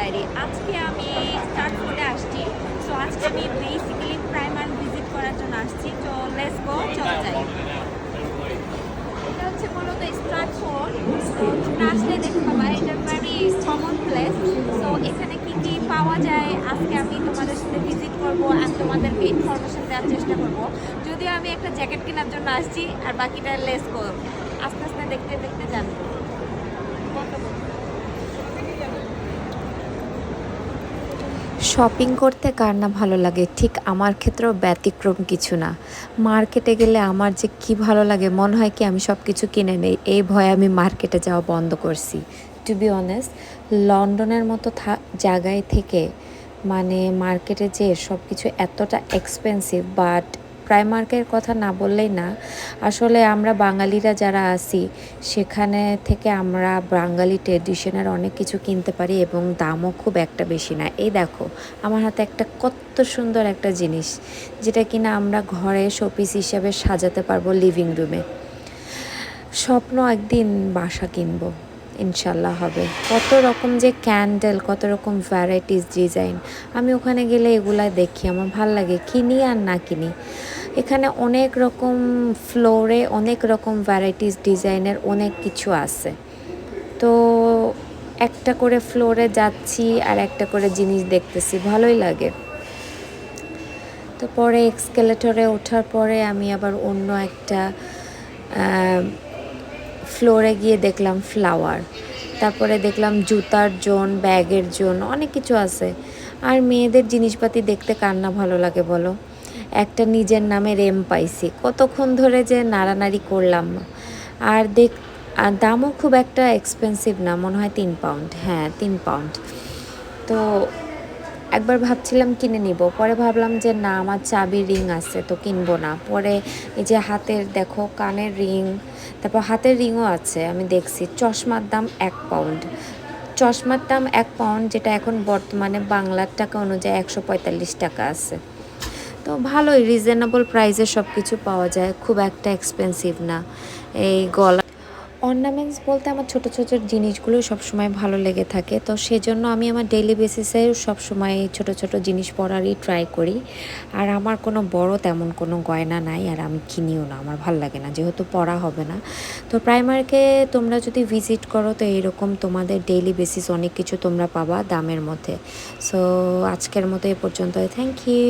Diary. আজকে আমি start করে আসছি। সো আজকে আমি বেসিক্যালি প্রাইমার ভিজিট করার জন্য আসছি। তো লেটস গো, চলো যাই। এটা হচ্ছে মূলত স্টার্ট ফোর। তো তোমরা আসলে দেখতে পাবা এটা ভেরি কমন প্লেস। সো এখানে কি কি পাওয়া যায় আজকে আমি তোমাদের সাথে ভিজিট করবো আর তোমাদেরকে ইনফরমেশন দেওয়ার চেষ্টা করব। যদিও আমি একটা জ্যাকেট কেনার জন্য আসছি, আর বাকিটা লেটস গো আস্তে আস্তে দেখতে দেখতে জানবো। শপিং করতে কার না ভালো লাগে, ঠিক আমার ক্ষেত্রেও ব্যতিক্রম কিছু না। মার্কেটে গেলে আমার যে কি ভালো লাগে, মনে হয় কি আমি সব কিছু কিনে নেই, এই ভয়ে আমি মার্কেটে যাওয়া বন্ধ করছি। টু বি অনেস্ট, লন্ডনের মতো জায়গায় থেকে মানে মার্কেটে যেয়ে সব কিছু এতটা এক্সপেন্সিভ, বাট প্রাইমার্কের কথা না বললেই না। আসলে আমরা বাঙালিরা যারা আছি সেখানে থেকে আমরা বাঙালি ট্রেডিশনের অনেক কিছু কিনতে পারি এবং দামও খুব একটা বেশি না। এই দেখো আমার হাতে একটা কত সুন্দর একটা জিনিস, যেটা কিনা আমরা ঘরে শোপিস হিসাবে সাজাতে পারবো লিভিং রুমে। স্বপ্ন একদিন বাসা কিনবো, ইনশাল্লাহ হবে। কত রকম যে ক্যান্ডেল, কত রকম ভ্যারাইটিস ডিজাইন, আমি ওখানে গেলে এগুলা দেখি, আমার ভাল লাগে, কিনি আর না কিনি। এখানে অনেক রকম ফ্লোরে অনেক রকম ভ্যারাইটিস ডিজাইনের অনেক কিছু আছে। তো একটা করে ফ্লোরে যাচ্ছি আর একটা করে জিনিস দেখতেছি, ভালোই লাগে। তো পরে এক্সকেলেটরে ওঠার পরে আমি আবার অন্য একটা ফ্লোরে গিয়ে দেখলাম ফ্লাওয়ার, তারপরে দেখলাম জুতার জোন, ব্যাগের জোন, অনেক কিছু আছে। আর মেয়েদের জিনিসপাতি দেখতে কার না ভালো লাগে বলো। একটা নিজের নামে রেম পাইছি, কতক্ষণ ধরে যে নাড়ানাড়ি করলাম। আর আর দামও খুব একটা এক্সপেন্সিভ না, মনে হয় 3 পাউন্ড, হ্যাঁ 3 পাউন্ড। তো একবার ভাবছিলাম কিনে নিব, পরে ভাবলাম যে না, আমার চাবির রিং আছে তো কিনবো না। পরে এই যে হাতের দেখো কানের রিং, তারপর হাতের রিংও আছে, আমি দেখছি চশমার দাম 1 পাউন্ড। চশমার দাম 1 পাউন্ড, যেটা এখন বর্তমানে বাংলার টাকা অনুযায়ী 145 টাকা আছে। তো ভালোই রিজনেবল প্রাইসে সব কিছু পাওয়া যায়, খুব একটা এক্সপেন্সিভ না। এই গলা অর্নামেন্টস বলতে আমার ছোট ছোট জিনিসগুলো সবসময় ভালো লেগে থাকে, তো সেজন্য আমি আমার ডেইলি বেসিসে সবসময় ছোট ছোট জিনিস পরারই ট্রাই করি। আর আমার কোনো বড় তেমন কোনো গয়না নাই, আর আমি কিনিও না, আমার ভালো লাগে না, যেহেতু পরা হবে না। তো প্রাইমার্কে তোমরা যদি ভিজিট করো তো এরকম তোমাদের ডেইলি বেসিস অনেক কিছু তোমরা পাবা দামের মধ্যে। সো আজকের মতো এ পর্যন্ত, থ্যাংক ইউ।